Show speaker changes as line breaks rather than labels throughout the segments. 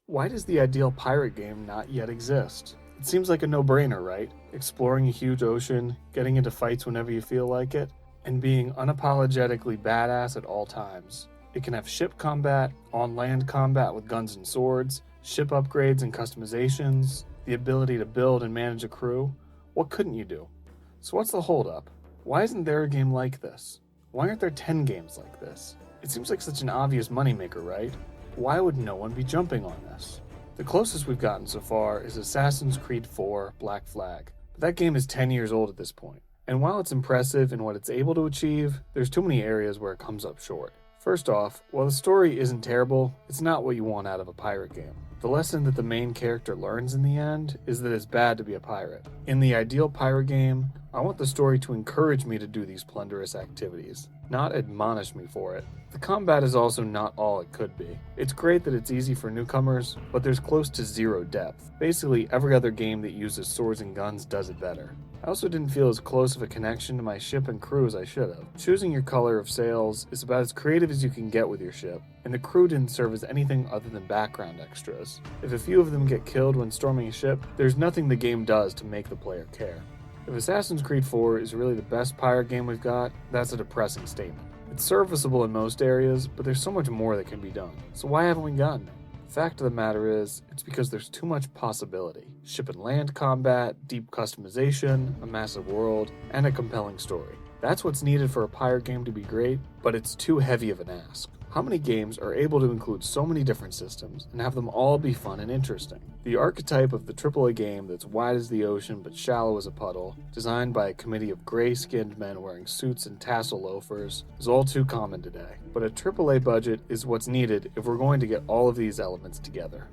Why does the ideal pirate game not yet exist? It seems like a no-brainer, right? Exploring a huge ocean, getting into fights whenever you feel like it, and being unapologetically badass at all times. It can have ship combat, on-land combat with guns and swords, ship upgrades and customizations, the ability to build and manage a crew. What couldn't you do? So what's the holdup? Why isn't there a game like this? Why aren't there 10 games like this? It seems like such an obvious moneymaker, right? Why would no one be jumping on this? The closest we've gotten so far is Assassin's Creed 4 Black Flag, but that game is 10 years old at this point. And while it's impressive in what it's able to achieve, there's too many areas where it comes up short. First off, while the story isn't terrible, it's not what you want out of a pirate game. The lesson that the main character learns in the end is that it's bad to be a pirate. In the ideal pirate game, I want the story to encourage me to do these plunderous activities, not admonish me for it. The combat is also not all it could be. It's great that it's easy for newcomers, but there's close to zero depth. Basically, every other game that uses swords and guns does it better. I also didn't feel as close of a connection to my ship and crew as I should have. Choosing your color of sails is about as creative as you can get with your ship, and the crew didn't serve as anything other than background extras. If a few of them get killed when storming a ship, there's nothing the game does to make the player care. If Assassin's Creed 4 is really the best pirate game we've got, that's a depressing statement. It's serviceable in most areas, but there's so much more that can be done. So why haven't we gotten it? Fact of the matter is, it's because there's too much possibility. Ship and land combat, deep customization, a massive world, and a compelling story. That's what's needed for a pirate game to be great, but it's too heavy of an ask. How many games are able to include so many different systems and have them all be fun and interesting? The archetype of the AAA game that's wide as the ocean but shallow as a puddle, designed by a committee of gray-skinned men wearing suits and tassel loafers, is all too common today. But a AAA budget is what's needed if we're going to get all of these elements together.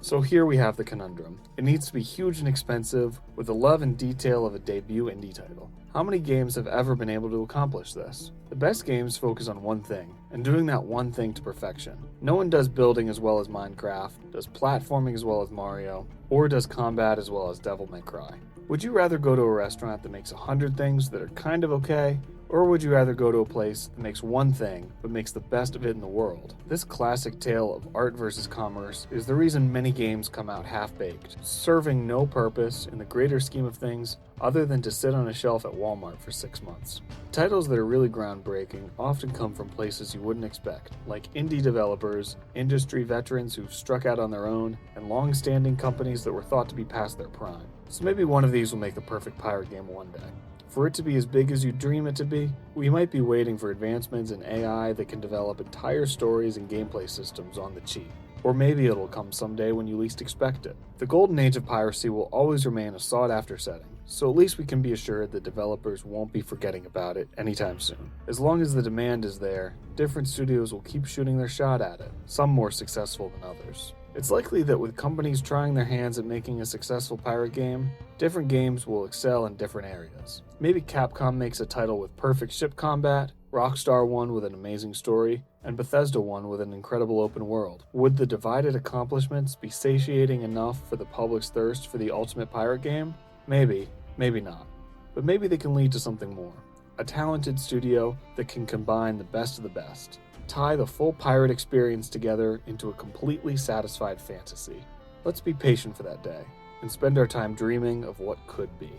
So here we have the conundrum. It needs to be huge and expensive, with the love and detail of a debut indie title. How many games have ever been able to accomplish this? The best games focus on one thing, and doing that one thing to perfection. No one does building as well as Minecraft, does platforming as well as Mario, or does combat as well as Devil May Cry. Would you rather go to a restaurant that makes 100 things that are kind of okay, or would you rather go to a place that makes one thing, but makes the best of it in the world? This classic tale of art versus commerce is the reason many games come out half-baked, serving no purpose in the greater scheme of things other than to sit on a shelf at Walmart for 6 months. Titles that are really groundbreaking often come from places you wouldn't expect, like indie developers, industry veterans who've struck out on their own, and long-standing companies that were thought to be past their prime. So maybe one of these will make the perfect pirate game one day. For it to be as big as you dream it to be, we might be waiting for advancements in AI that can develop entire stories and gameplay systems on the cheap. Or maybe it'll come someday when you least expect it. The golden age of piracy will always remain a sought-after setting, so at least we can be assured that developers won't be forgetting about it anytime soon. As long as the demand is there, different studios will keep shooting their shot at it, some more successful than others. It's likely that with companies trying their hands at making a successful pirate game, different games will excel in different areas. Maybe Capcom makes a title with perfect ship combat, Rockstar one with an amazing story, and Bethesda one with an incredible open world. Would the divided accomplishments be satiating enough for the public's thirst for the ultimate pirate game? Maybe, maybe not. But maybe they can lead to something more. A talented studio that can combine the best of the best. Tie the full pirate experience together into a completely satisfied fantasy. Let's be patient for that day, and spend our time dreaming of what could be.